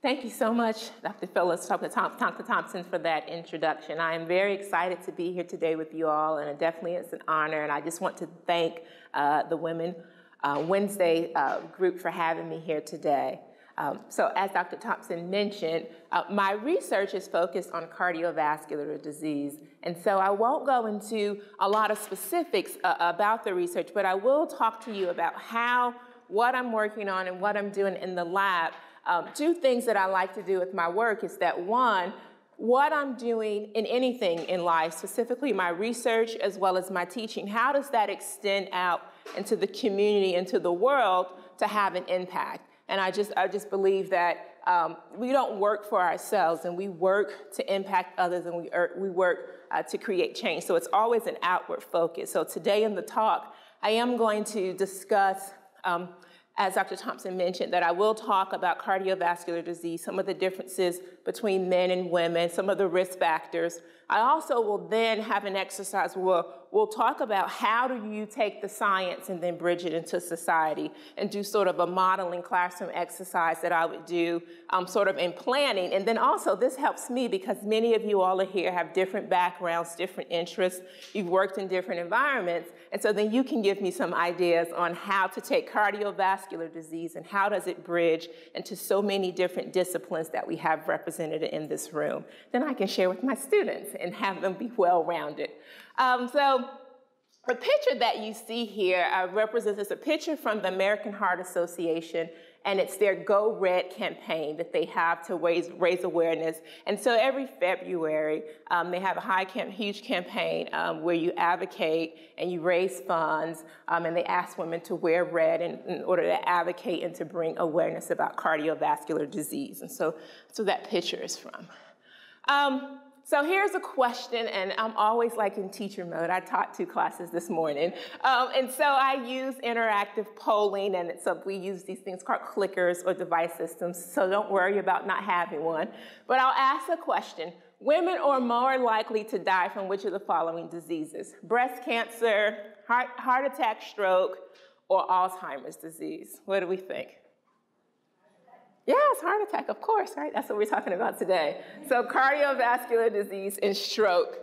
Thank you so much, Dr. Phyllis, Dr. Thompson, for that introduction. I am very excited to be here today with you all, and it definitely is an honor. And I just want to thank the Women Wednesday group for having me here today. So as Dr. Thompson mentioned, my research is focused on cardiovascular disease. And so I won't go into a lot of specifics about the research, but I will talk to you about what I'm working on and what I'm doing in the lab. Two things that I like to do with my work is that, one, what I'm doing in anything in life, specifically my research as well as my teaching, how does that extend out into the community, into the world to have an impact? And I just believe that we don't work for ourselves, and we work to impact others, and we work to create change. So it's always an outward focus. So today in the talk, I am going to discuss, as Dr. Thompson mentioned, that I will talk about cardiovascular disease, some of the differences between men and women, some of the risk factors. I also will then have an exercise where we'll talk about how do you take the science and then bridge it into society, and do sort of a modeling classroom exercise that I would do sort of in planning. And then also this helps me because many of you all are here, have different backgrounds, different interests. You've worked in different environments. And so then you can give me some ideas on how to take cardiovascular disease and how does it bridge into so many different disciplines that we have represented in this room. Then I can share with my students and have them be well-rounded. So the picture that you see here represents a picture from the American Heart Association, and it's their Go Red campaign that they have to raise awareness. And so every February, they have a huge campaign where you advocate and you raise funds, and they ask women to wear red in order to advocate and to bring awareness about cardiovascular disease. And so that picture is from. So here's a question, and I'm always like in teacher mode. I taught 2 classes this morning. And so I use interactive polling, and so we use these things called clickers or device systems, so don't worry about not having one. But I'll ask a question. Women are more likely to die from which of the following diseases? Breast cancer, heart attack, stroke, or Alzheimer's disease? What do we think? Yes, heart attack, of course, right? That's what we're talking about today. So cardiovascular disease and stroke.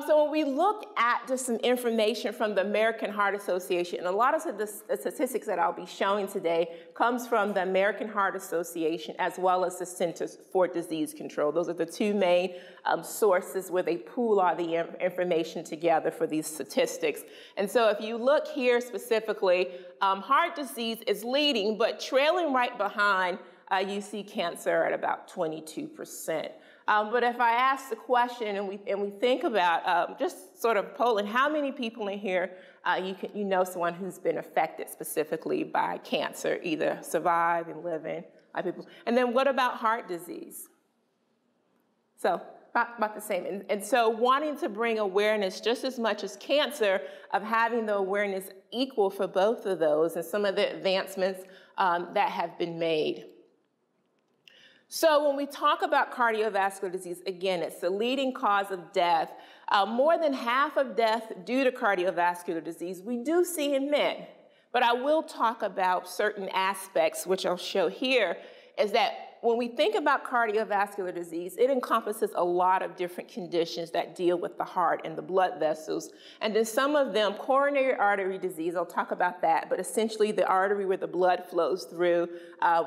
So when we look at just some information from the American Heart Association, and a lot of the statistics that I'll be showing today comes from the American Heart Association as well as the Centers for Disease Control. Those are the 2 main sources where they pool all the information together for these statistics. And so if you look here specifically, heart disease is leading, but trailing right behind, you see cancer at about 22%. But if I ask the question and we think about just sort of polling, how many people in here you know someone who's been affected specifically by cancer, either survive and living? And then what about heart disease? So about the same. And so wanting to bring awareness just as much as cancer, of having the awareness equal for both of those and some of the advancements that have been made. So when we talk about cardiovascular disease, again, it's the leading cause of death. More than half of death due to cardiovascular disease we do see in men. But I will talk about certain aspects, which I'll show here, is that when we think about cardiovascular disease, it encompasses a lot of different conditions that deal with the heart and the blood vessels. And then some of them, coronary artery disease, I'll talk about that, but essentially the artery where the blood flows through,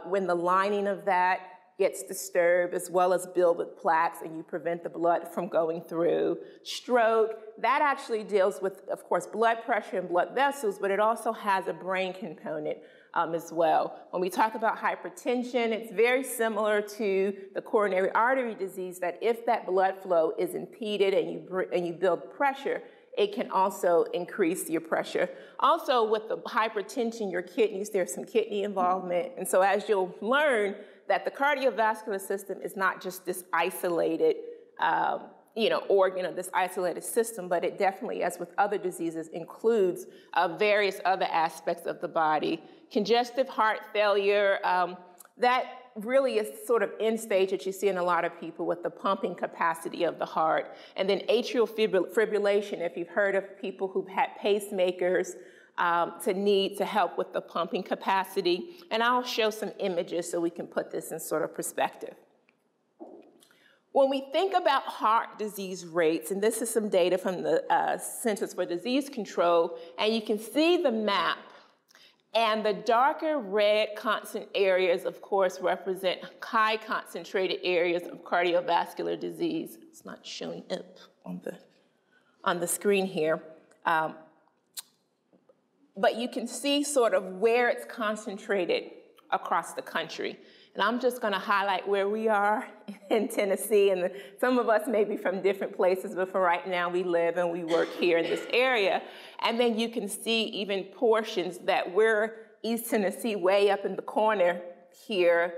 when the lining of that gets disturbed, as well as filled with plaques, and you prevent the blood from going through. Stroke, that actually deals with, of course, blood pressure and blood vessels, but it also has a brain component as well. When we talk about hypertension, it's very similar to the coronary artery disease, that if that blood flow is impeded and you build pressure, it can also increase your pressure. Also, with the hypertension, your kidneys, there's some kidney involvement. And so as you'll learn, that the cardiovascular system is not just this isolated organ or this isolated system, but it definitely, as with other diseases, includes various other aspects of the body. Congestive heart failure, that really is sort of end stage that you see in a lot of people with the pumping capacity of the heart. And then atrial fibrillation, if you've heard of people who've had pacemakers, to need to help with the pumping capacity. And I'll show some images so we can put this in sort of perspective. When we think about heart disease rates, and this is some data from the Centers for Disease Control, and you can see the map. And the darker red constant areas, of course, represent high concentrated areas of cardiovascular disease. It's not showing up on the screen here. But you can see sort of where it's concentrated across the country. And I'm just going to highlight where we are in Tennessee. And some of us may be from different places, but for right now, we live and we work here in this area. And then you can see even portions that we're East Tennessee, way up in the corner here.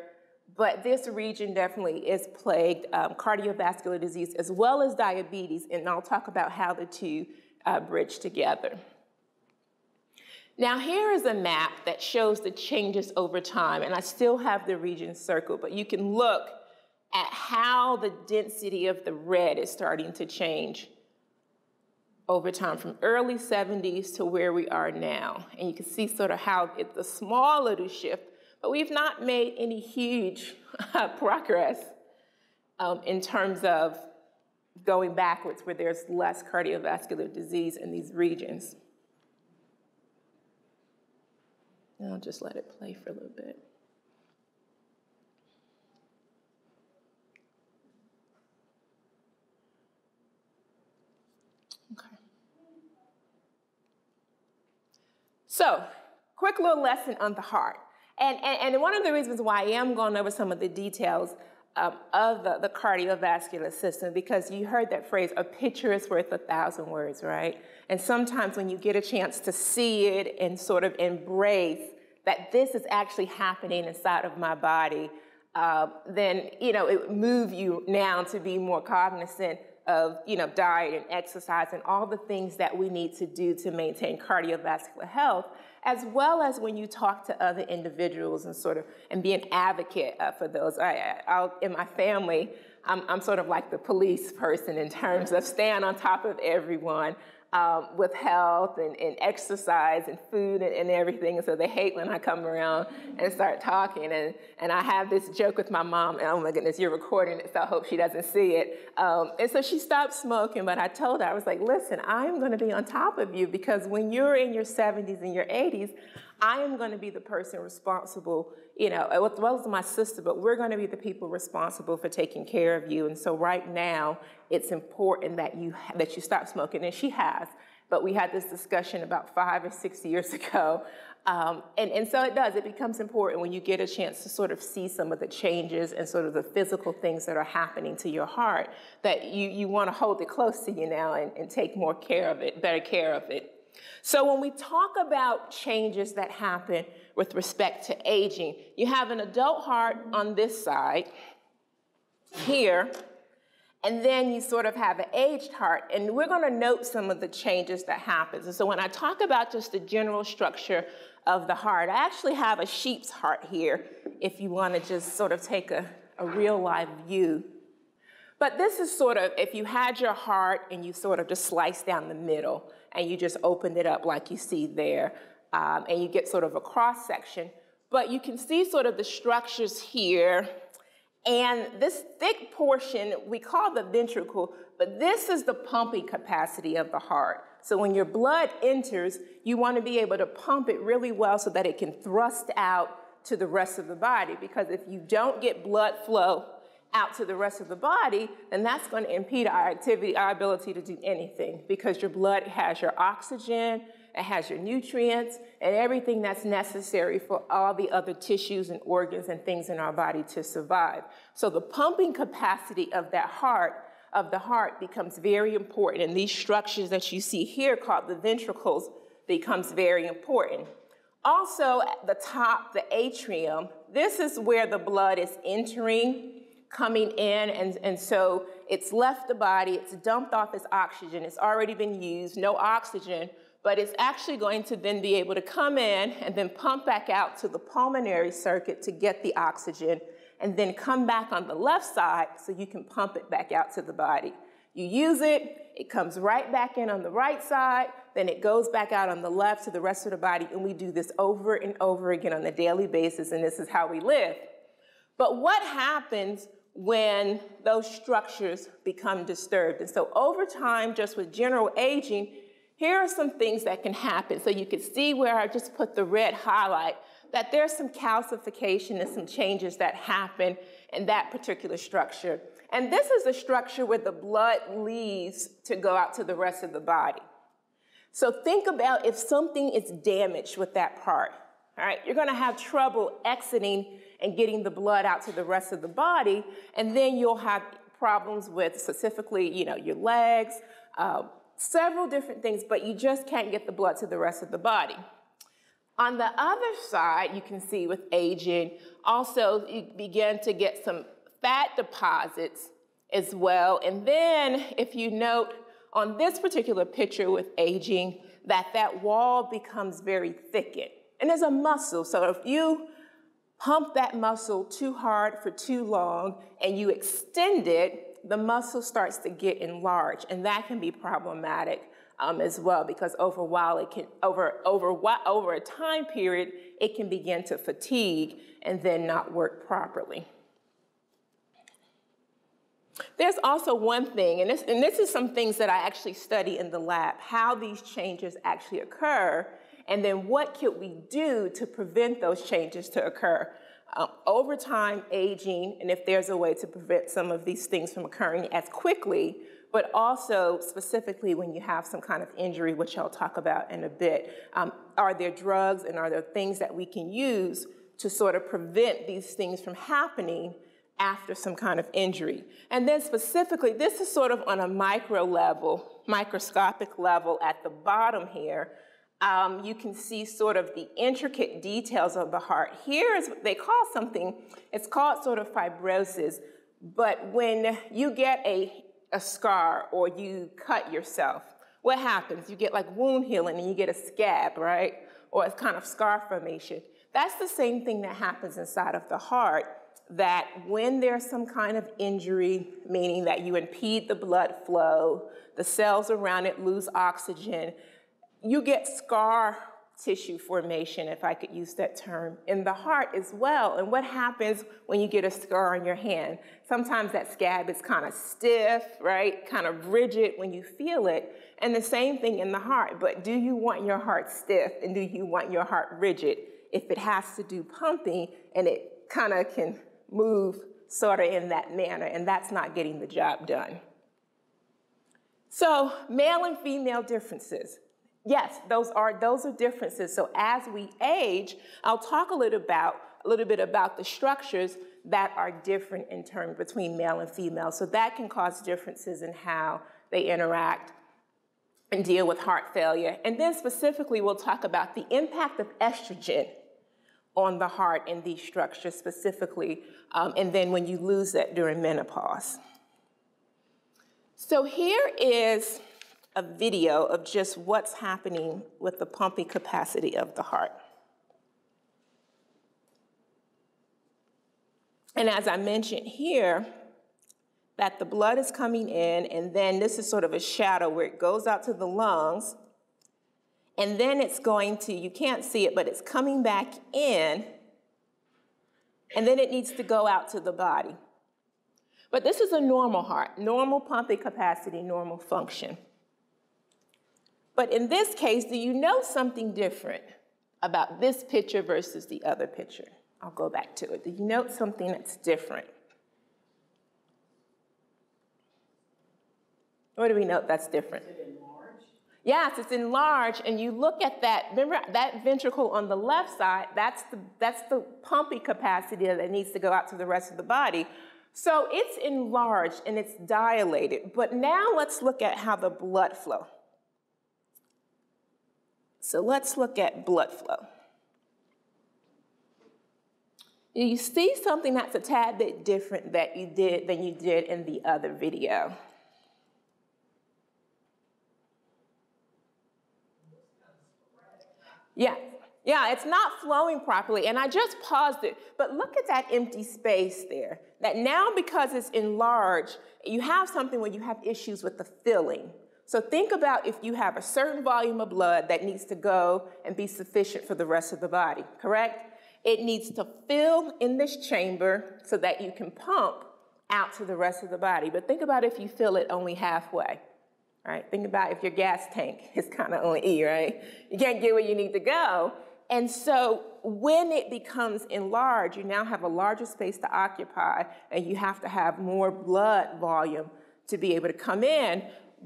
But this region definitely is plagued cardiovascular disease as well as diabetes. And I'll talk about how the two bridge together. Now here is a map that shows the changes over time, and I still have the region circled, but you can look at how the density of the red is starting to change over time from early 70s to where we are now. And you can see sort of how it's a small little shift, but we've not made any huge progress in terms of going backwards where there's less cardiovascular disease in these regions. And I'll just let it play for a little bit. Okay. So, quick little lesson on the heart. And one of the reasons why I am going over some of the details of the cardiovascular system, because you heard that phrase, a picture is worth 1,000 words, right? And sometimes when you get a chance to see it and sort of embrace that this is actually happening inside of my body, then, you know, it would move you now to be more cognizant of, you know, diet and exercise and all the things that we need to do to maintain cardiovascular health, as well as when you talk to other individuals and sort of, and be an advocate for those. In my family, I'm sort of like the police person in terms of staying on top of everyone with health and exercise and food and everything. And so they hate when I come around and start talking. And I have this joke with my mom, and oh my goodness, you're recording it, so I hope she doesn't see it. And so she stopped smoking, but I told her, I was like, listen, I'm going to be on top of you, because when you're in your 70s and your 80s, I am going to be the person responsible, you know, as well as my sister, but we're going to be the people responsible for taking care of you. And so right now, it's important that you stop smoking, and she has. But we had this discussion about 5 or 6 years ago. And so it becomes important when you get a chance to sort of see some of the changes and sort of the physical things that are happening to your heart, that you want to hold it close to you now and take more care of it, better care of it. So when we talk about changes that happen with respect to aging, you have an adult heart on this side here, and then you sort of have an aged heart, and we're going to note some of the changes that happen. And so when I talk about just the general structure of the heart, I actually have a sheep's heart here, if you want to just sort of take a real live view. But this is sort of, if you had your heart and you sort of just sliced down the middle, and you just opened it up like you see there, and you get sort of a cross-section. But you can see sort of the structures here, and this thick portion we call the ventricle, but this is the pumping capacity of the heart. So when your blood enters, you want to be able to pump it really well so that it can thrust out to the rest of the body, because if you don't get blood flow out to the rest of the body, then that's going to impede our activity, our ability to do anything, because your blood has your oxygen, it has your nutrients, and everything that's necessary for all the other tissues and organs and things in our body to survive. So the pumping capacity of the heart becomes very important, and these structures that you see here called the ventricles becomes very important. Also at the top, the atrium, this is where the blood is entering, coming in, and so it's left the body, it's dumped off its oxygen, it's already been used, no oxygen, but it's actually going to then be able to come in and then pump back out to the pulmonary circuit to get the oxygen, and then come back on the left side so you can pump it back out to the body. You use it, it comes right back in on the right side, then it goes back out on the left to the rest of the body, and we do this over and over again on a daily basis, and this is how we live. But what happens when those structures become disturbed? And so over time, just with general aging, here are some things that can happen. So you can see where I just put the red highlight, that there's some calcification and some changes that happen in that particular structure. And this is a structure where the blood leaves to go out to the rest of the body. So think about if something is damaged with that part, all right? You're gonna have trouble exiting and getting the blood out to the rest of the body, and then you'll have problems with specifically, your legs, several different things, but you just can't get the blood to the rest of the body. On the other side, you can see with aging, also you begin to get some fat deposits as well. And then if you note on this particular picture with aging, that wall becomes very thickened. And there's a muscle, so if you pump that muscle too hard for too long and you extend it, the muscle starts to get enlarged, and that can be problematic as well, because over a time period, it can begin to fatigue and then not work properly. There's also one thing, and this is some things that I actually study in the lab, how these changes actually occur, and then what could we do to prevent those changes to occur. Over time, aging, and if there's a way to prevent some of these things from occurring as quickly, but also specifically when you have some kind of injury, which I'll talk about in a bit. Are there drugs and are there things that we can use to sort of prevent these things from happening after some kind of injury? And then specifically, this is sort of on a microscopic level at the bottom here. You can see sort of the intricate details of the heart. Here is what they call something, it's called sort of fibrosis, but when you get a scar or you cut yourself, what happens? You get like wound healing and you get a scab, right? Or a kind of scar formation. That's the same thing that happens inside of the heart, that when there's some kind of injury, meaning that you impede the blood flow, the cells around it lose oxygen, you get scar tissue formation, if I could use that term, in the heart as well. And what happens when you get a scar on your hand? Sometimes that scab is kind of stiff, right? Kind of rigid when you feel it. And the same thing in the heart. But do you want your heart stiff and do you want your heart rigid? If it has to do pumping and it kind of can move sort of in that manner, and that's not getting the job done. So male and female differences. Yes, those are differences. So as we age, I'll talk a little bit about the structures that are different in terms between male and female. So that can cause differences in how they interact and deal with heart failure. And then specifically, we'll talk about the impact of estrogen on the heart in these structures specifically, and then when you lose that during menopause. So here is a video of just what's happening with the pumping capacity of the heart. And as I mentioned here, that the blood is coming in, and then this is sort of a shadow where it goes out to the lungs, and then it's going to, you can't see it, but it's coming back in, and then it needs to go out to the body. But this is a normal heart, normal pumping capacity, normal function. But in this case, do you know something different about this picture versus the other picture? I'll go back to it. Do you note something that's different? What do we note that's different? Is it enlarged? Yes, it's enlarged, and you look at that, remember that ventricle on the left side, that's the pumping capacity that needs to go out to the rest of the body. So it's enlarged and it's dilated. But now let's look at how the blood flow. So let's look at blood flow. You see something that's a tad bit different than you did in the other video. Yeah, it's not flowing properly, and I just paused it, but look at that empty space there. That now, because it's enlarged, you have something where you have issues with the filling. So think about if you have a certain volume of blood that needs to go and be sufficient for the rest of the body, correct? It needs to fill in this chamber so that you can pump out to the rest of the body. But think about if you fill it only halfway, right? Think about if your gas tank is kind of on E, right? You can't get where you need to go. And so when it becomes enlarged, you now have a larger space to occupy, and you have to have more blood volume to be able to come in.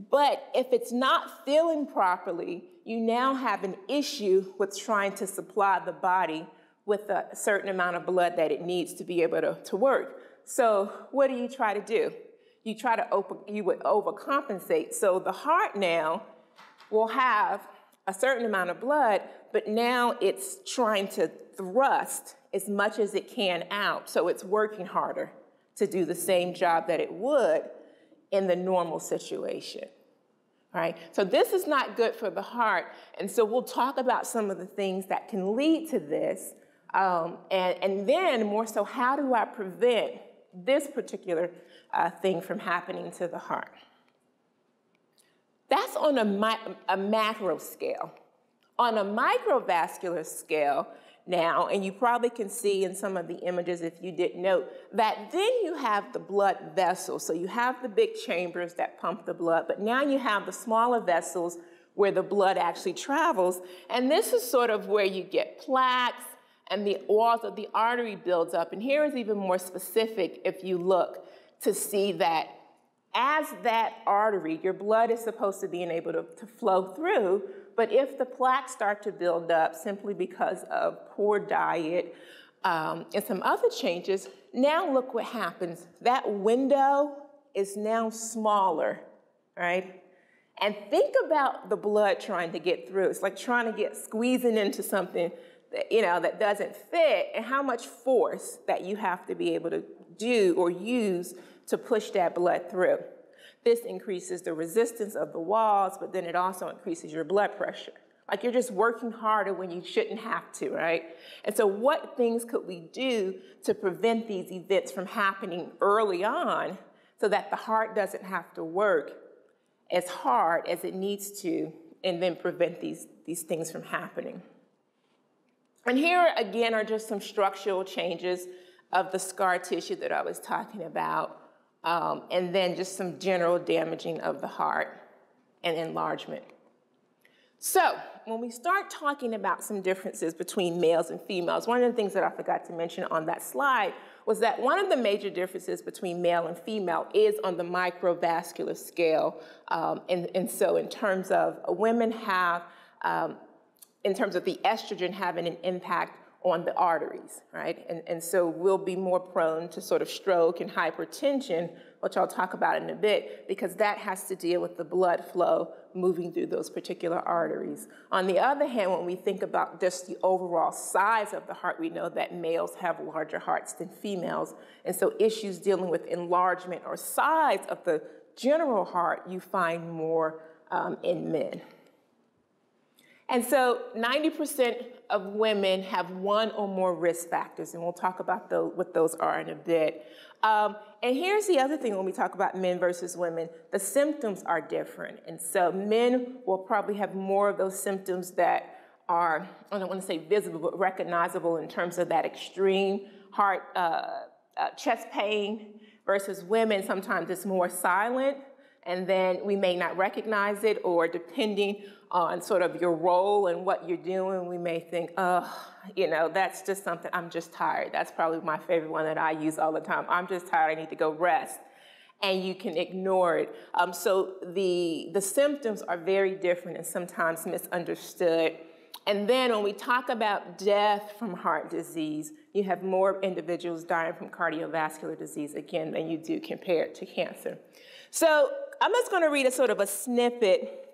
But if it's not filling properly, you now have an issue with trying to supply the body with a certain amount of blood that it needs to be able to work. So what do you try to do? You would overcompensate. So the heart now will have a certain amount of blood, but now it's trying to thrust as much as it can out. So it's working harder to do the same job that it would in the normal situation, right? So this is not good for the heart. And so we'll talk about some of the things that can lead to this. And then more so, how do I prevent this particular thing from happening to the heart? That's on a macro scale. On a microvascular scale now, and you probably can see in some of the images if you didn't know, that then you have the blood vessels. So you have the big chambers that pump the blood, but now you have the smaller vessels where the blood actually travels. And this is sort of where you get plaques and the walls of the artery builds up. And here is even more specific if you look to see that as that artery, your blood is supposed to be able to flow through, but if the plaques start to build up simply because of poor diet and some other changes, now look what happens. That window is now smaller, right? And think about the blood trying to get through. It's like trying to squeezing into something that, that doesn't fit, and how much force that you have to be able to do or use to push that blood through. This increases the resistance of the walls, but then it also increases your blood pressure. Like you're just working harder when you shouldn't have to, right? And so what things could we do to prevent these events from happening early on so that the heart doesn't have to work as hard as it needs to and then prevent these things from happening? And here again are just some structural changes of the scar tissue that I was talking about. And then just some general damaging of the heart and enlargement. So when we start talking about some differences between males and females, one of the things that I forgot to mention on that slide was that one of the major differences between male and female is on the microvascular scale. And so in terms of women have, in terms of the estrogen having an impact on the arteries, right? And so we'll be more prone to sort of stroke and hypertension, which I'll talk about in a bit, because that has to deal with the blood flow moving through those particular arteries. On the other hand, when we think about just the overall size of the heart, we know that males have larger hearts than females. And so issues dealing with enlargement or size of the general heart, you find more in men. And so 90% of women have one or more risk factors, and we'll talk about what those are in a bit. And here's the other thing when we talk about men versus women, the symptoms are different. And so men will probably have more of those symptoms that are, I don't want to say visible, but recognizable in terms of that extreme heart, chest pain, versus women, sometimes it's more silent, and then we may not recognize it, or depending on sort of your role and what you're doing, we may think, that's just something, I'm just tired. That's probably my favorite one that I use all the time. I'm just tired, I need to go rest. And you can ignore it. So the symptoms are very different and sometimes misunderstood. And then when we talk about death from heart disease, you have more individuals dying from cardiovascular disease, again, than you do compared to cancer. So I'm just going to read a sort of a snippet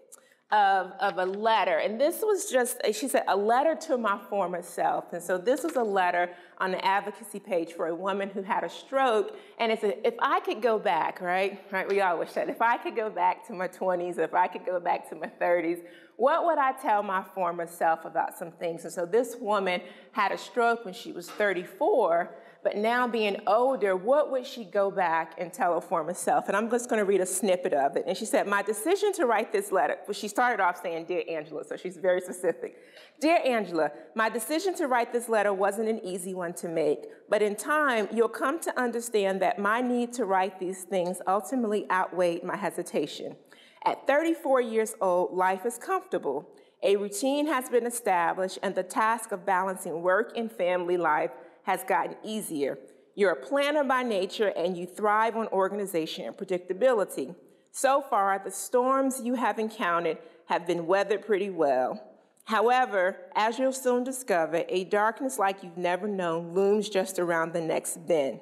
of a letter. And this was just, she said, a letter to my former self. And so this was a letter on the advocacy page for a woman who had a stroke. And it said, if I could go back, right? We all wish that. If I could go back to my 20s, if I could go back to my 30s, what would I tell my former self about some things? And so this woman had a stroke when she was 34, but now being older, what would she go back and tell her former self? And I'm just going to read a snippet of it. And she said, my decision to write this letter, well, she started off saying, Dear Angela, so she's very specific. Dear Angela, my decision to write this letter wasn't an easy one to make, but in time, you'll come to understand that my need to write these things ultimately outweighed my hesitation. At 34 years old, life is comfortable. A routine has been established, and the task of balancing work and family life has gotten easier. You're a planner by nature, and you thrive on organization and predictability. So far, the storms you have encountered have been weathered pretty well. However, as you'll soon discover, a darkness like you've never known looms just around the next bend.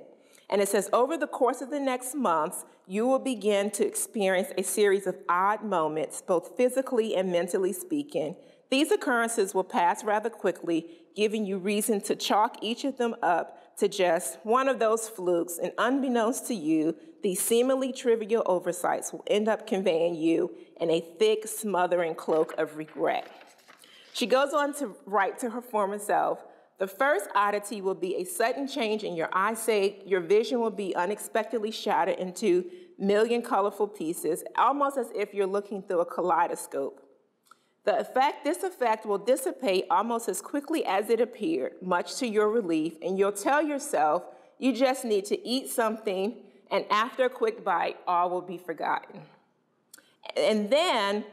And it says, over the course of the next months, you will begin to experience a series of odd moments, both physically and mentally speaking. These occurrences will pass rather quickly, giving you reason to chalk each of them up to just one of those flukes, and unbeknownst to you, these seemingly trivial oversights will end up conveying you in a thick, smothering cloak of regret. She goes on to write to her former self, the first oddity will be a sudden change in your eyesight. Your vision will be unexpectedly shattered into million colorful pieces, almost as if you're looking through a kaleidoscope. This effect will dissipate almost as quickly as it appeared, much to your relief, and you'll tell yourself you just need to eat something, and after a quick bite, all will be forgotten. And then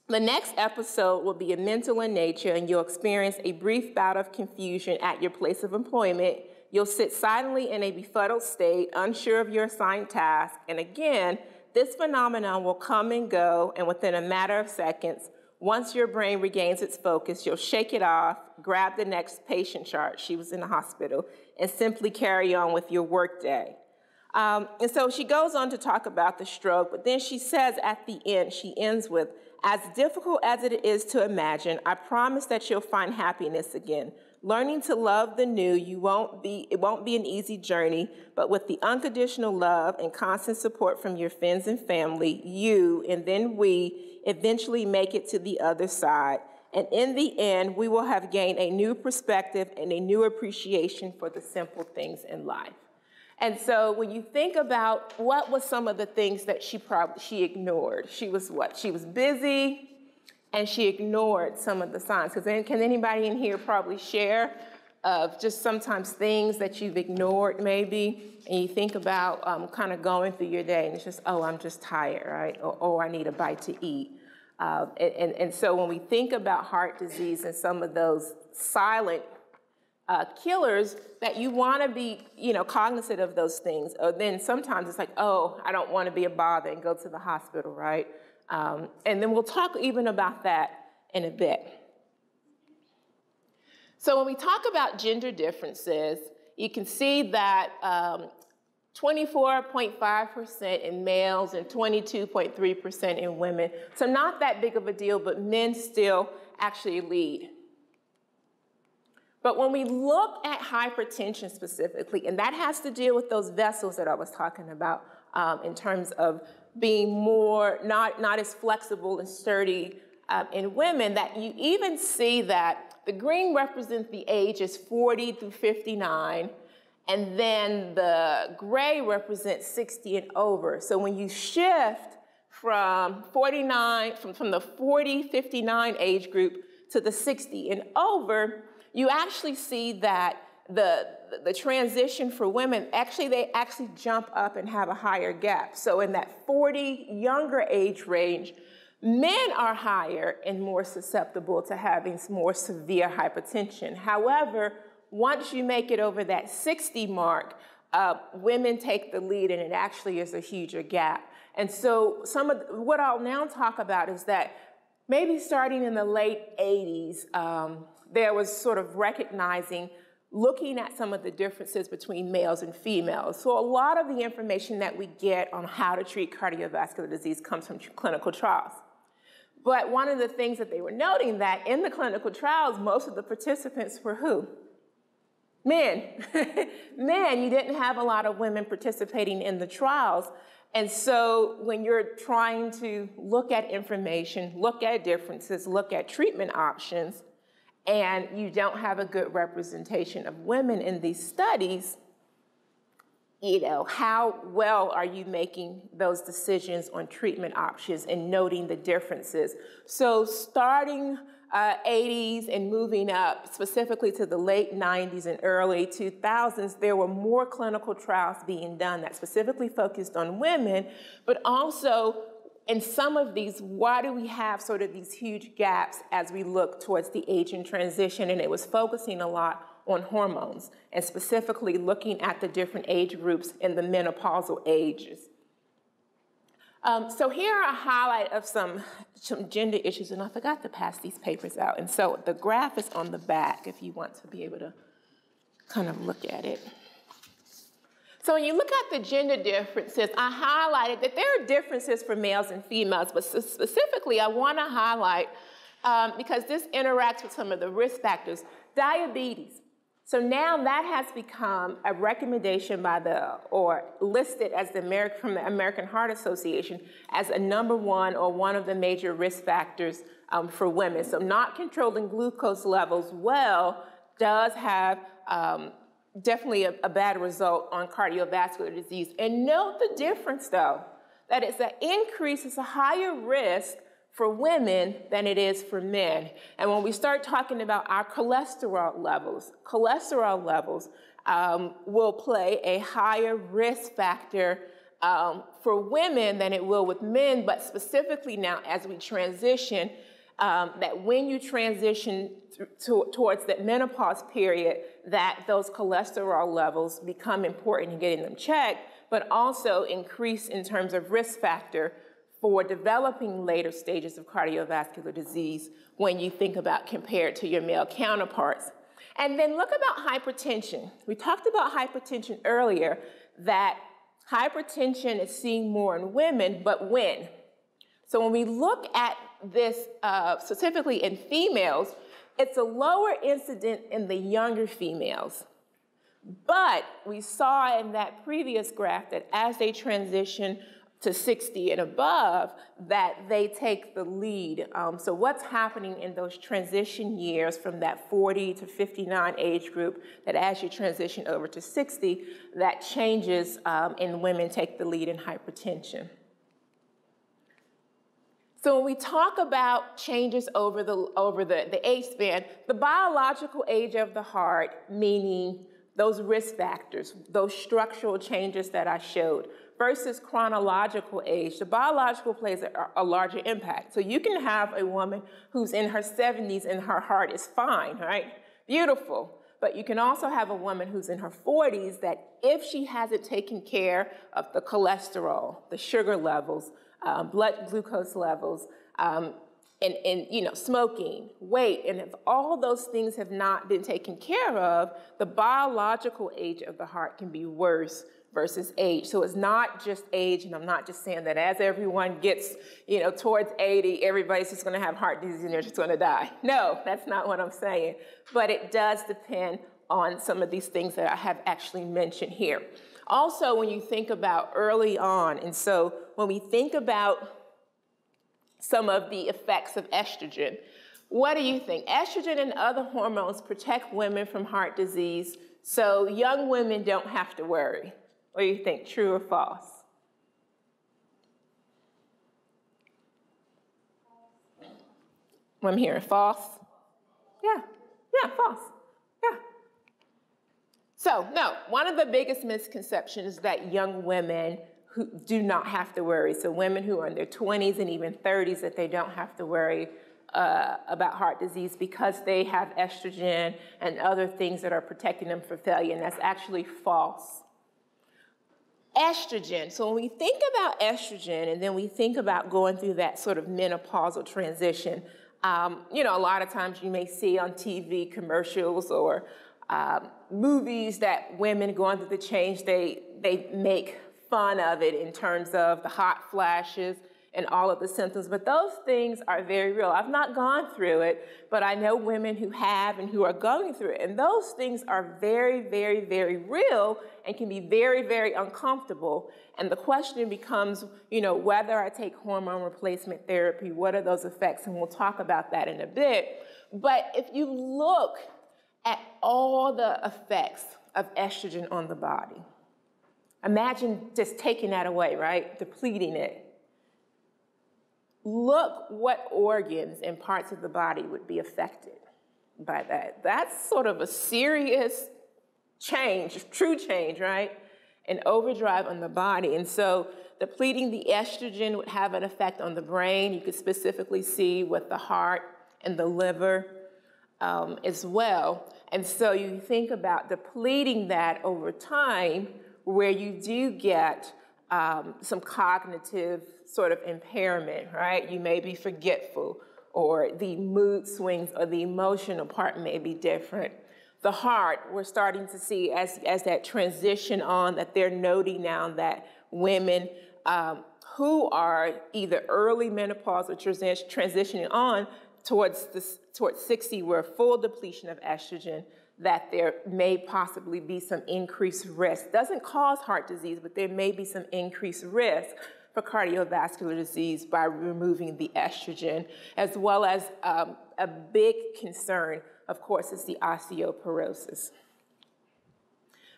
the next episode will be mental in nature, and you'll experience a brief bout of confusion at your place of employment. You'll sit silently in a befuddled state, unsure of your assigned task, and again, this phenomenon will come and go, and within a matter of seconds, once your brain regains its focus, you'll shake it off, grab the next patient chart, she was in the hospital, and simply carry on with your workday. And so she goes on to talk about the stroke, but then she says at the end, she ends with, as difficult as it is to imagine, I promise that you'll find happiness again. Learning to love the new, it won't be an easy journey, but with the unconditional love and constant support from your friends and family, you and then we eventually make it to the other side. And in the end, we will have gained a new perspective and a new appreciation for the simple things in life. And so when you think about what was some of the things that she ignored, she was what? She was busy, and she ignored some of the signs. Because can anybody in here probably share of just sometimes things that you've ignored maybe, and you think about kind of going through your day, and it's just, oh, I'm just tired, right? Or, oh, I need a bite to eat. And so when we think about heart disease and some of those silent killers, that you want to be, cognizant of those things. Or then sometimes it's like, oh, I don't want to be a bother and go to the hospital, right? And then we'll talk even about that in a bit. So when we talk about gender differences, you can see that 24.5% in males and 22.3% in women. So not that big of a deal, but men still actually lead. But when we look at hypertension specifically, and that has to deal with those vessels that I was talking about in terms of being more, not as flexible and sturdy in women, that you even see that the green represents the ages 40 through 59, and then the gray represents 60 and over. So when you shift from 49, from the 40, 59 age group to the 60 and over, you actually see that the transition for women, they actually jump up and have a higher gap. So in that 40 younger age range, men are higher and more susceptible to having more severe hypertension. However, once you make it over that 60 mark, women take the lead, and it actually is a huger gap. And so what I'll now talk about is that maybe starting in the late 80s, there was sort of looking at some of the differences between males and females. So a lot of the information that we get on how to treat cardiovascular disease comes from clinical trials. But one of the things that they were noting that in the clinical trials, most of the participants were who? Men. Men, you didn't have a lot of women participating in the trials. And so when you're trying to look at information, look at differences, look at treatment options, and you don't have a good representation of women in these studies, how well are you making those decisions on treatment options and noting the differences? So starting 80s and moving up specifically to the late 90s and early 2000s, there were more clinical trials being done that specifically focused on women, but also in some of these, why do we have sort of these huge gaps as we look towards the aging transition? And it was focusing a lot on hormones and specifically looking at the different age groups in the menopausal ages. So here are a highlight of some gender issues, and I forgot to pass these papers out. And so the graph is on the back if you want to be able to kind of look at it. So when you look at the gender differences, I highlighted that there are differences for males and females, but specifically I want to highlight, because this interacts with some of the risk factors, diabetes. So now that has become a recommendation by or listed as from the American Heart Association as a #1 or one of the major risk factors for women. So not controlling glucose levels well does have definitely a bad result on cardiovascular disease. And note the difference, though, that it's an increase, it's a higher risk for women than it is for men. And when we start talking about our cholesterol levels will play a higher risk factor for women than it will with men, but specifically now as we transition, that when you transition towards that menopause period, that those cholesterol levels become important in getting them checked, but also increase in terms of risk factor for developing later stages of cardiovascular disease when you think about compared to your male counterparts. And then look about hypertension. We talked about hypertension earlier, that hypertension is seen more in women, but when? So when we look at this specifically in females, it's a lower incident in the younger females. But we saw in that previous graph that as they transition to 60 and above, that they take the lead. So what's happening in those transition years from that 40 to 59 age group, that as you transition over to 60, that changes and women take the lead in hypertension. So when we talk about changes over the age span, the biological age of the heart, meaning those risk factors, those structural changes that I showed, versus chronological age, the biological plays a larger impact. So you can have a woman who's in her 70s and her heart is fine, right? Beautiful. But you can also have a woman who's in her 40s that if she hasn't taken care of the cholesterol, the sugar levels, blood glucose levels, and smoking, weight, and if all those things have not been taken care of, the biological age of the heart can be worse versus age. So it's not just age, and I'm not just saying that as everyone gets, towards 80, everybody's just gonna have heart disease and they're just gonna die. No, that's not what I'm saying. But it does depend on some of these things that I have actually mentioned here. Also, when you think about early on, and so when we think about some of the effects of estrogen, what do you think? Estrogen and other hormones protect women from heart disease, so young women don't have to worry. What do you think, true or false? I'm hearing false. Yeah, false. Yeah. So, no, one of the biggest misconceptions is that young women who do not have to worry, so women who are in their 20s and even 30s, that they don't have to worry about heart disease because they have estrogen and other things that are protecting them from failure, and that's actually false. Estrogen, so when we think about estrogen and then we think about going through that sort of menopausal transition, a lot of times you may see on TV commercials or movies that women going through the change, they make fun of it in terms of the hot flashes and all of the symptoms, but those things are very real. I've not gone through it, but I know women who have and who are going through it, and those things are very, very, very real and can be very, very uncomfortable. And the question becomes, whether I take hormone replacement therapy, what are those effects? And we'll talk about that in a bit. But if you look at all the effects of estrogen on the body, Imagine just taking that away, right? Depleting it. Look what organs and parts of the body would be affected by that. That's sort of a serious change, true change, right? An overdrive on the body. And so depleting the estrogen would have an effect on the brain. You could specifically see with the heart and the liver as well. And so you think about depleting that over time, where you do get some cognitive sort of impairment, right? You may be forgetful, or the mood swings or the emotional part may be different. The heart, we're starting to see as that transition on, that they're noting now that women who are either early menopause or transitioning on towards 60, where full depletion of estrogen, that there may possibly be some increased risk. Doesn't cause heart disease, but there may be some increased risk for cardiovascular disease by removing the estrogen, as well as a big concern, of course, is the osteoporosis.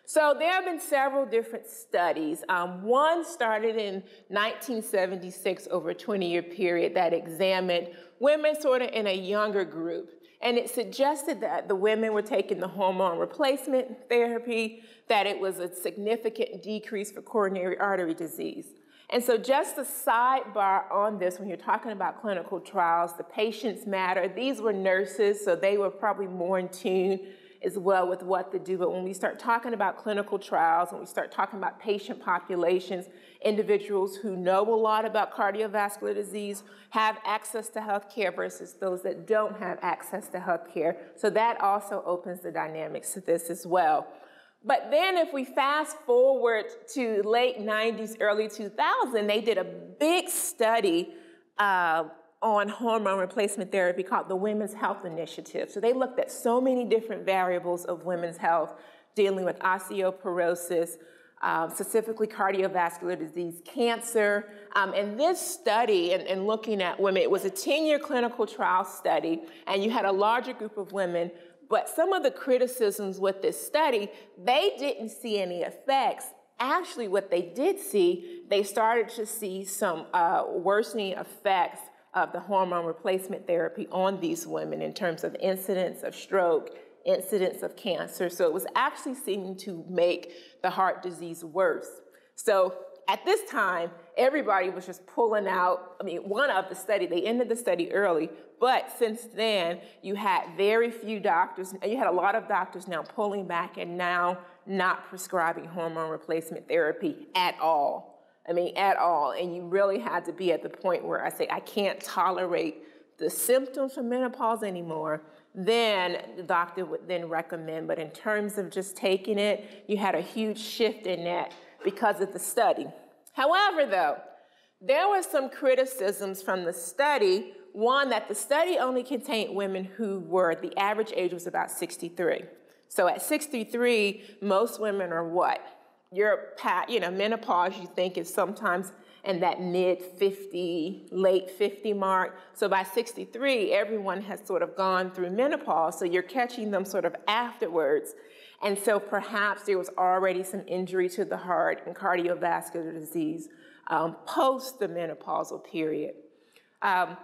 So there have been several different studies. One started in 1976 over a 20-year period that examined women sort of in a younger group. And it suggested that the women were taking the hormone replacement therapy, that it was a significant decrease for coronary artery disease. And so just a sidebar on this, when you're talking about clinical trials, the patients matter. These were nurses, so they were probably more in tune as well with what to do. But when we start talking about clinical trials, when we start talking about patient populations, individuals who know a lot about cardiovascular disease have access to health care versus those that don't have access to health care. So that also opens the dynamics to this as well. But then if we fast forward to late 90s, early 2000, they did a big study on hormone replacement therapy called the Women's Health Initiative. So they looked at so many different variables of women's health, dealing with osteoporosis, specifically cardiovascular disease, cancer. And this study, and looking at women, it was a 10-year clinical trial study, and you had a larger group of women. But some of the criticisms with this study, they didn't see any effects. Actually, what they did see, they started to see some worsening effects of the hormone replacement therapy on these women in terms of incidence of stroke, incidence of cancer. So it was actually seeming to make the heart disease worse. So at this time, everybody was just pulling out, one of the study, they ended the study early, but since then, you had very few doctors, you had a lot of doctors now pulling back and now not prescribing hormone replacement therapy at all. At all. And you really had to be at the point where I say, I can't tolerate the symptoms from menopause anymore. Then the doctor would then recommend. But in terms of just taking it, you had a huge shift in that because of the study. However, though, there were some criticisms from the study. One, that the study only contained women who were, the average age was about 63. So at 63, most women are what? Menopause, you think, is sometimes in that mid-50, late 50 mark. So by 63, everyone has sort of gone through menopause, so you're catching them sort of afterwards. And so perhaps there was already some injury to the heart and cardiovascular disease post the menopausal period. And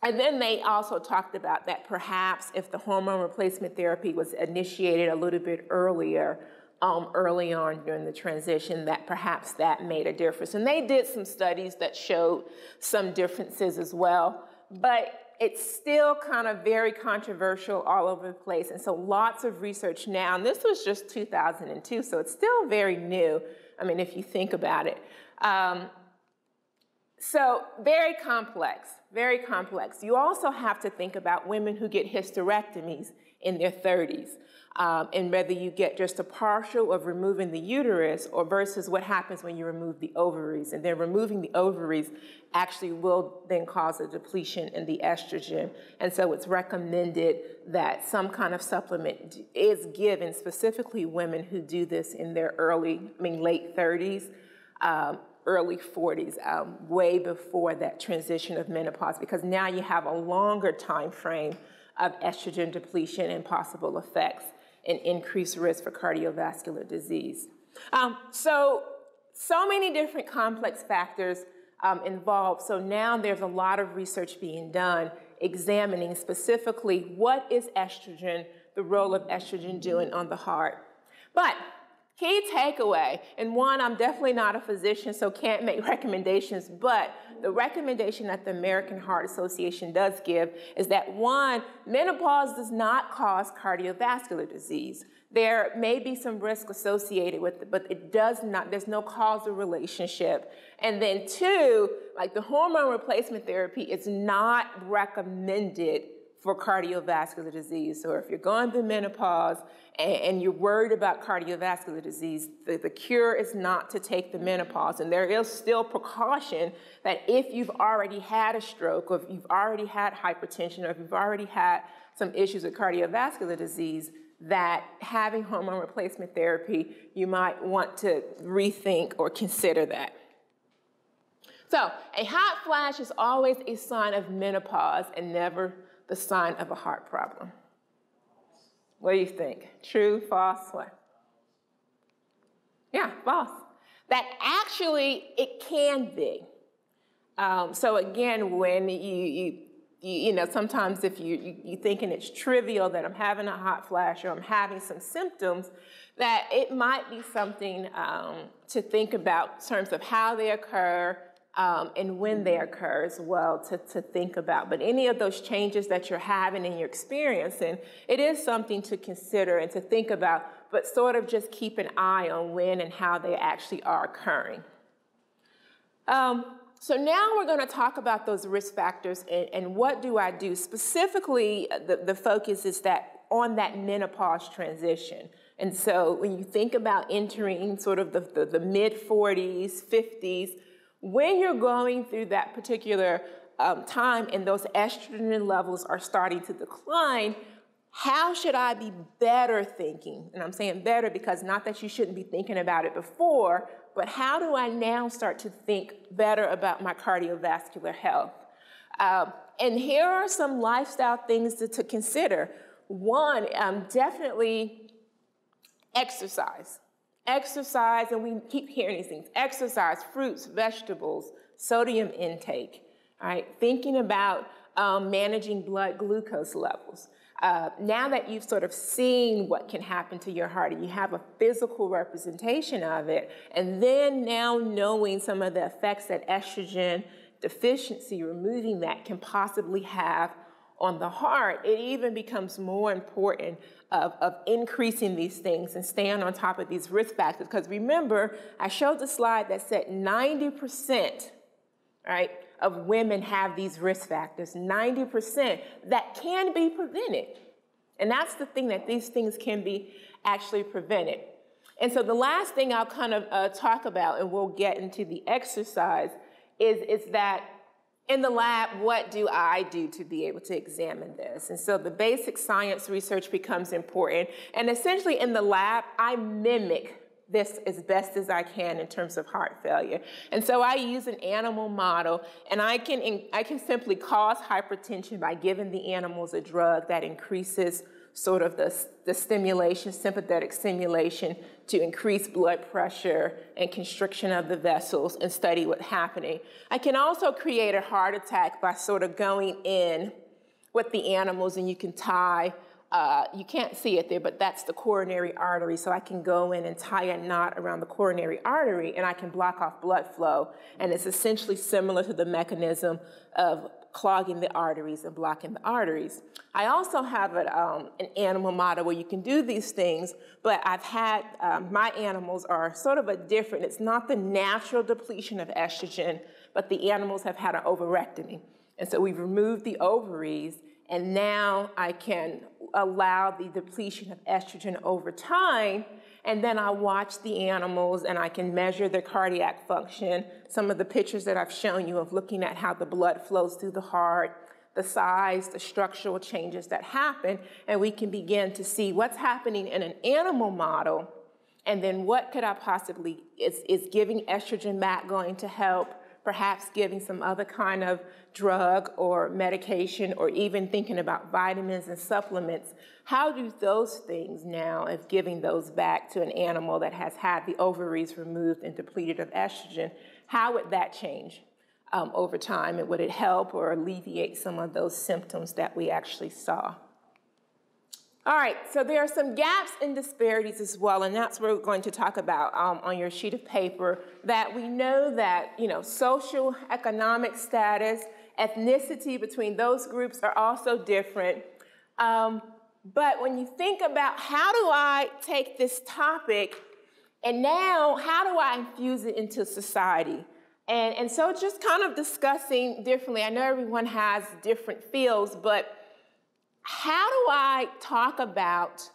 then they also talked about that perhaps if the hormone replacement therapy was initiated a little bit earlier, early on during the transition, that perhaps that made a difference. And they did some studies that showed some differences as well, but it's still kind of very controversial all over the place. And so lots of research now, and this was just 2002, so it's still very new, if you think about it. So very complex, very complex. You also have to think about women who get hysterectomies in their 30s. And whether you get just a partial of removing the uterus or versus what happens when you remove the ovaries. And then removing the ovaries actually will then cause a depletion in the estrogen. And so it's recommended that some kind of supplement is given, specifically women who do this in their late 30s, early 40s, way before that transition of menopause, because now you have a longer time frame of estrogen depletion and possible effects and increased risk for cardiovascular disease. So so many different complex factors involved. So now there's a lot of research being done examining specifically what is estrogen, the role of estrogen doing on the heart. But key takeaway, and one, I'm definitely not a physician, so can't make recommendations, but the recommendation that the American Heart Association does give is that, one, menopause does not cause cardiovascular disease. There may be some risk associated with it, but it does not, there's no causal relationship. And then two, like the hormone replacement therapy is not recommended for cardiovascular disease. So if you're going through menopause and you're worried about cardiovascular disease, the cure is not to take the menopause. And there is still precaution that if you've already had a stroke, or if you've already had hypertension, or if you've already had some issues with cardiovascular disease, that having hormone replacement therapy, you might want to rethink or consider that. So a hot flash is always a sign of menopause and never the sign of a heart problem. What do you think? True, false, what? Yeah, false. That actually, it can be. So again, when you know, sometimes if you're thinking it's trivial that I'm having a hot flash or I'm having some symptoms, that it might be something to think about in terms of how they occur and when they occur as well to think about. But any of those changes that you're having and you're experiencing, it is something to consider and to think about, but sort of just keep an eye on when and how they actually are occurring. So now we're going to talk about those risk factors and what do I do. Specifically, the focus is that on that menopause transition. And so when you think about entering sort of the mid-40s, 50s, when you're going through that particular time and those estrogen levels are starting to decline, how should I be better thinking? And I'm saying better because not that you shouldn't be thinking about it before, but how do I now start to think better about my cardiovascular health? And here are some lifestyle things to consider. One, definitely exercise. Exercise, and we keep hearing these things, exercise, fruits, vegetables, sodium intake, all right? Thinking about managing blood glucose levels. Now that you've sort of seen what can happen to your heart and you have a physical representation of it, and then now knowing some of the effects that estrogen deficiency, removing that, can possibly have on the heart, it even becomes more important of increasing these things and staying on top of these risk factors. Because remember, I showed the slide that said 90%, right, of women have these risk factors, 90% that can be prevented. And that's the thing, that these things can be actually prevented. And so the last thing I'll kind of talk about, and we'll get into the exercise, is that in the lab, what do I do to be able to examine this? And so the basic science research becomes important. And essentially in the lab, I mimic this as best as I can in terms of heart failure. And so I use an animal model, and I can simply cause hypertension by giving the animals a drug that increases sort of the stimulation, sympathetic stimulation, to increase blood pressure and constriction of the vessels and study what's happening. I can also create a heart attack by sort of going in with the animals, and you can tie, you can't see it there, but that's the coronary artery. So I can go in and tie a knot around the coronary artery, and I can block off blood flow. And it's essentially similar to the mechanism of clogging the arteries and blocking the arteries. I also have an animal model where you can do these things, but I've had, my animals are sort of a different, it's not the natural depletion of estrogen, but the animals have had an ovarectomy. And so we've removed the ovaries, and now I can allow the depletion of estrogen over time, and then I watch the animals and I can measure their cardiac function. Some of the pictures that I've shown you of looking at how the blood flows through the heart, the size, the structural changes that happen, and we can begin to see what's happening in an animal model, and then what could I possibly, is giving estrogen back going to help? perhaps giving some other kind of drug or medication, or even thinking about vitamins and supplements, how do those things now, if giving those back to an animal that has had the ovaries removed and depleted of estrogen, how would that change over time? And would it help or alleviate some of those symptoms that we actually saw? All right, so there are some gaps and disparities as well, and that's what we're going to talk about on your sheet of paper, that we know that, social, economic status, ethnicity between those groups are also different. But when you think about how do I take this topic and now how do I infuse it into society? And so just kind of discussing differently. I know everyone has different fields, but how do I talk about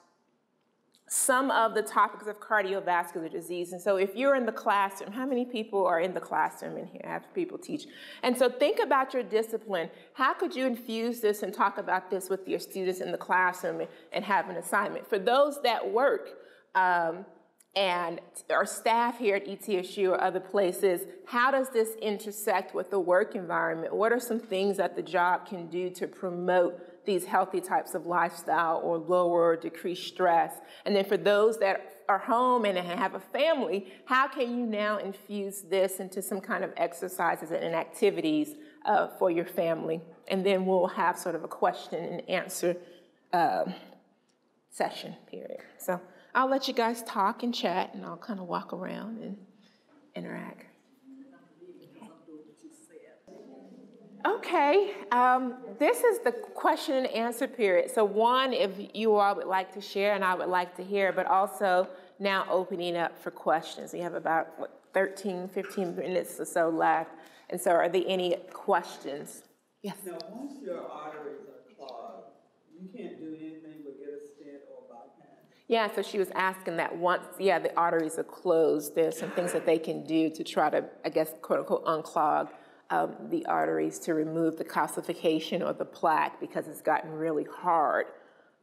some of the topics of cardiovascular disease? And so if you're in the classroom, how many people are in the classroom in here after people teach? And so think about your discipline. How could you infuse this and talk about this with your students in the classroom and have an assignment? For those that work and our staff here at ETSU or other places, how does this intersect with the work environment? What are some things that the job can do to promote these healthy types of lifestyle or lower or decrease stress? And then for those that are home and have a family, how can you now infuse this into some kind of exercises and activities for your family? And then we'll have sort of a question and answer session period. So I'll let you guys talk and chat, and I'll kind of walk around and interact. Okay, this is the question and answer period. So one, if you all would like to share, and I would like to hear, but also now opening up for questions. We have about 15 minutes or so left. And so are there any questions? Yes? Now, once your arteries are clogged, you can't do anything but get a stent or bypass. Yeah, so she was asking that once, the arteries are closed, there's some things that they can do to try to, I guess, quote unquote, unclog the arteries to remove the calcification or the plaque, because it's gotten really hard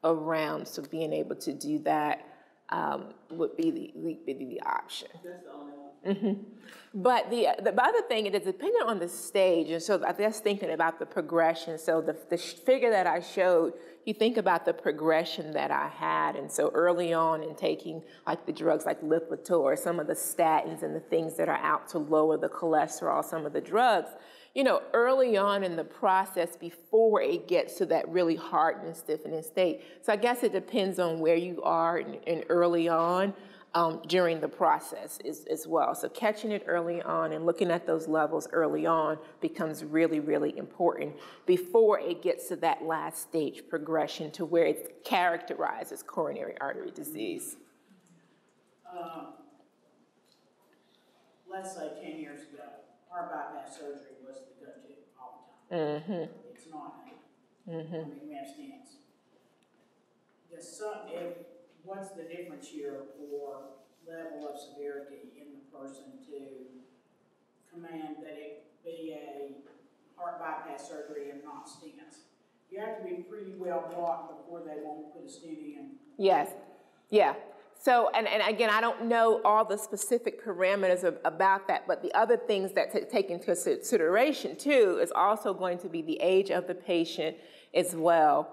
around. So being able to do that would be the option. That's the only one. Mm-hmm. But the other thing, it is dependent on the stage, and so I guess thinking about the progression. So the figure that I showed, you think about the progression that I had, and so early on in taking like the drugs like Lipitor, some of the statins and the things that are out to lower the cholesterol, some of the drugs, early on in the process before it gets to that really hardened and stiffening state. So I guess it depends on where you are in early on. During the process as well. So catching it early on and looking at those levels early on becomes really, really important before it gets to that last stage progression to where it's characterized as coronary artery disease. Let's say 10 years ago, heart bypass surgery was the go-to all the time. Mm-hmm. It's not now. Mm-hmm. I mean, we have stents. What's the difference here for level of severity in the person to command that it be a heart bypass surgery and not stents? You have to be pretty well blocked before they won't put a stent in. Yes, yeah. So, and again, I don't know all the specific parameters about that, but the other things that take into consideration too is also going to be the age of the patient as well.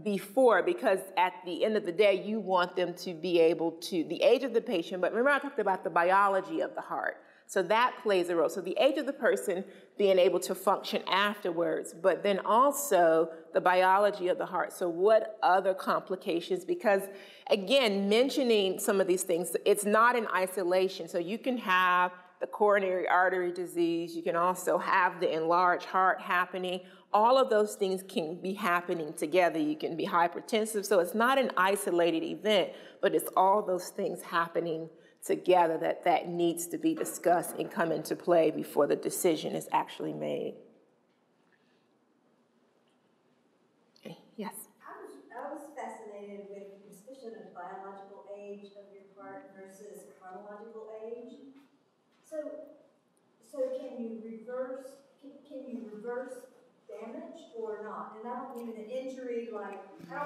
Before, because at the end of the day, you want them to be able to, the age of the patient, but remember I talked about the biology of the heart. So that plays a role. So the age of the person being able to function afterwards, but then also the biology of the heart. So what other complications? Because again, mentioning some of these things, it's not in isolation. So you can have the coronary artery disease, you can also have the enlarged heart happening. All of those things can be happening together. You can be hypertensive, so it's not an isolated event, but it's all those things happening together that needs to be discussed and come into play before the decision is actually made. Okay. Yes? I was fascinated with the discussion of biological age of your heart versus chronological age. So can you reverse damage or not? And I don't mean an injury like heart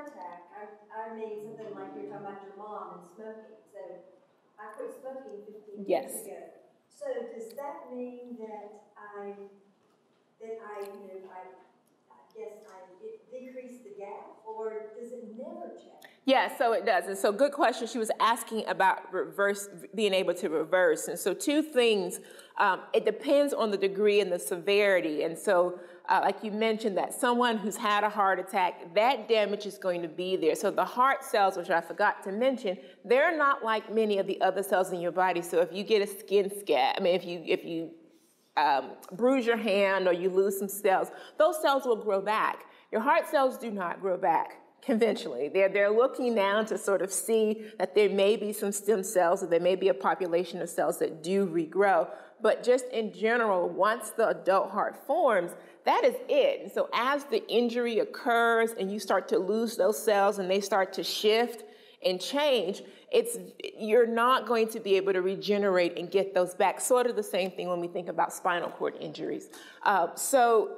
attack. I mean something like you're talking about your mom and smoking. So I quit smoking 15 years ago. So does that mean that I decrease the gap, or does it never check? Yeah, so it does. And so good question. She was asking about being able to reverse. And so two things, it depends on the degree and the severity. And so like you mentioned, that someone who's had a heart attack, that damage is going to be there. So the heart cells, which I forgot to mention, they're not like many of the other cells in your body. So if you get a skin scab, I mean, if you bruise your hand or you lose some cells, those cells will grow back. Your heart cells do not grow back conventionally. They're looking now to sort of see that there may be some stem cells, or there may be a population of cells that do regrow. But just in general, once the adult heart forms, that is it. And so as the injury occurs and you start to lose those cells and they start to shift and change, you're not going to be able to regenerate and get those back. Sort of the same thing when we think about spinal cord injuries. So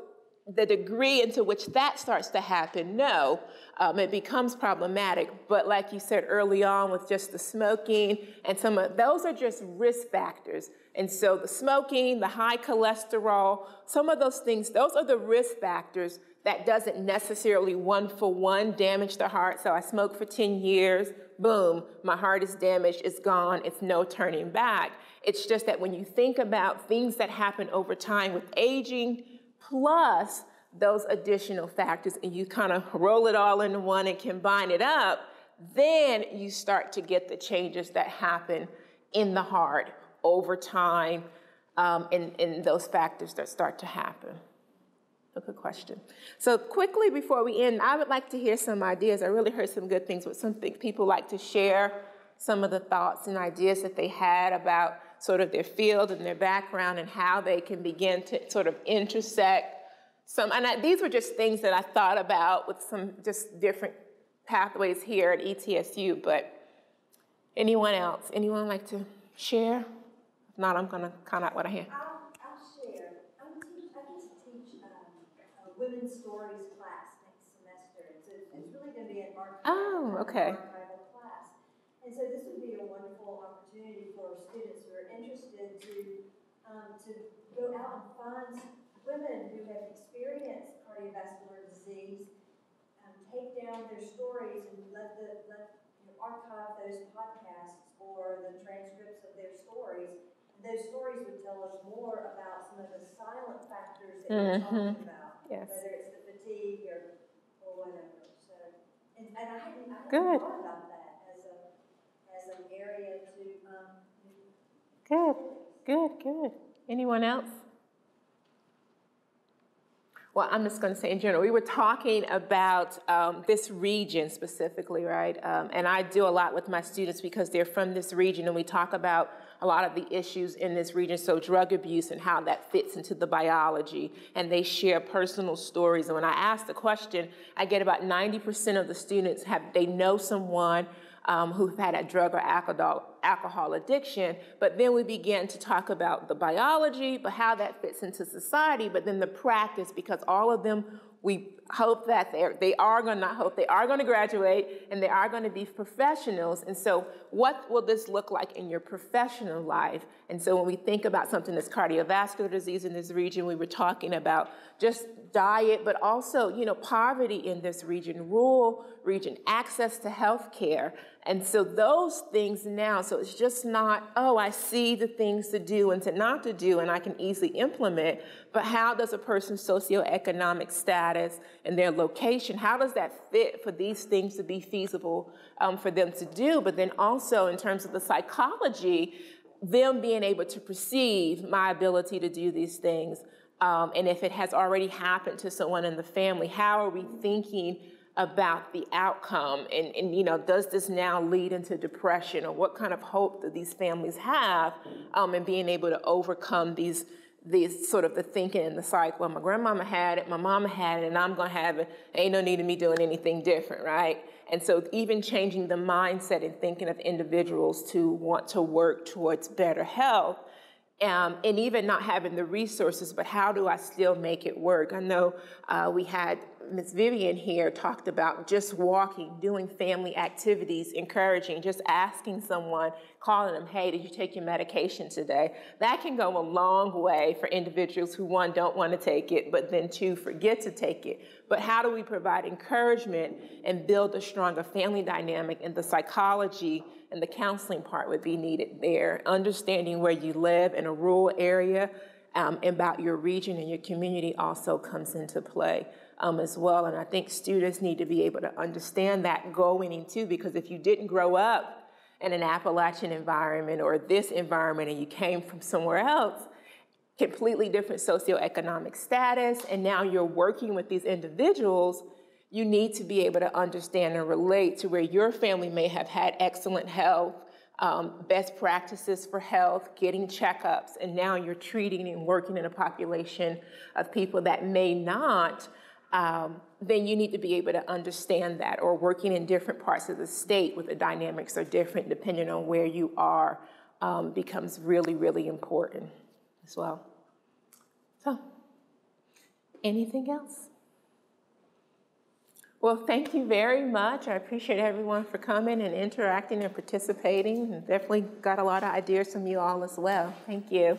the degree into which that starts to happen, no, it becomes problematic. But like you said early on with just the smoking and some of those are just risk factors. And so the smoking, the high cholesterol, some of those things, those are the risk factors that doesn't necessarily one-for-one damage the heart. So I smoked for 10 years, boom, my heart is damaged, it's gone, it's no turning back. It's just that when you think about things that happen over time with aging, plus those additional factors, and you kind of roll it all into one and combine it up, then you start to get the changes that happen in the heart over time, and those factors that start to happen. A good question. So quickly before we end, I would like to hear some ideas. I really heard some good things, but some people like to share some of the thoughts and ideas that they had about sort of their field and their background and how they can begin to sort of intersect some, and these were just things that I thought about with some just different pathways here at ETSU, but anyone else? Anyone like to share? If not, I'm gonna count out what I hear. I'll share. I get to teach a women's stories class next semester. It's really going to be an archival class. And so this would be a wonderful opportunity for students who are interested to go out and find women who have experienced cardiovascular disease, take down their stories and archive those podcasts or the transcripts of their stories. And those stories would tell us more about some of the silent factors that we're talking about, yes, whether it's the fatigue or whatever. So, and I hadn't thought about that as an area to Good. Anyone else? Well, I'm just going to say in general, we were talking about this region specifically, right? And I do a lot with my students because they're from this region, and we talk about a lot of the issues in this region, so drug abuse and how that fits into the biology, and they share personal stories. And when I ask the question, I get about 90% of the students they know someone who've had a drug or alcohol addiction, but then we begin to talk about the biology, but how that fits into society, but then the practice, because all of them, we hope that they are going to graduate and they are going to be professionals. And so what will this look like in your professional life? And so when we think about something that's cardiovascular disease in this region, we were talking about just diet, but also, poverty in this region, rural region, access to health care. And so those things now, so it's just not, I see the things to do and to not to do, and I can easily implement, but how does a person's socioeconomic status and their location, how does that fit for these things to be feasible for them to do? But then also in terms of the psychology, them being able to perceive my ability to do these things, and if it has already happened to someone in the family, how are we thinking about the outcome? And does this now lead into depression, or what kind of hope do these families have in being able to overcome these sort of the thinking and the cycle? Well, my grandmama had it, my mama had it, and I'm going to have it. Ain't no need of me doing anything different, right? And so even changing the mindset and thinking of individuals to want to work towards better health, and even not having the resources, but how do I still make it work? I know we had Ms. Vivian here talked about just walking, doing family activities, encouraging, just asking someone, calling them, hey, did you take your medication today? That can go a long way for individuals who, one, don't want to take it, but then two, forget to take it. But how do we provide encouragement and build a stronger family dynamic? And the psychology and the counseling part would be needed there. Understanding where you live in a rural area, about your region and your community also comes into play as well. And I think students need to be able to understand that going into, because if you didn't grow up in an Appalachian environment or this environment and you came from somewhere else, completely different socioeconomic status, and now you're working with these individuals, you need to be able to understand and relate to where your family may have had excellent health, best practices for health, getting checkups, and now you're treating and working in a population of people that may not, then you need to be able to understand that, or working in different parts of the state where the dynamics are different depending on where you are, becomes really, really important as well. So, anything else? Well, thank you very much. I appreciate everyone for coming and interacting and participating, and definitely got a lot of ideas from you all as well. Thank you.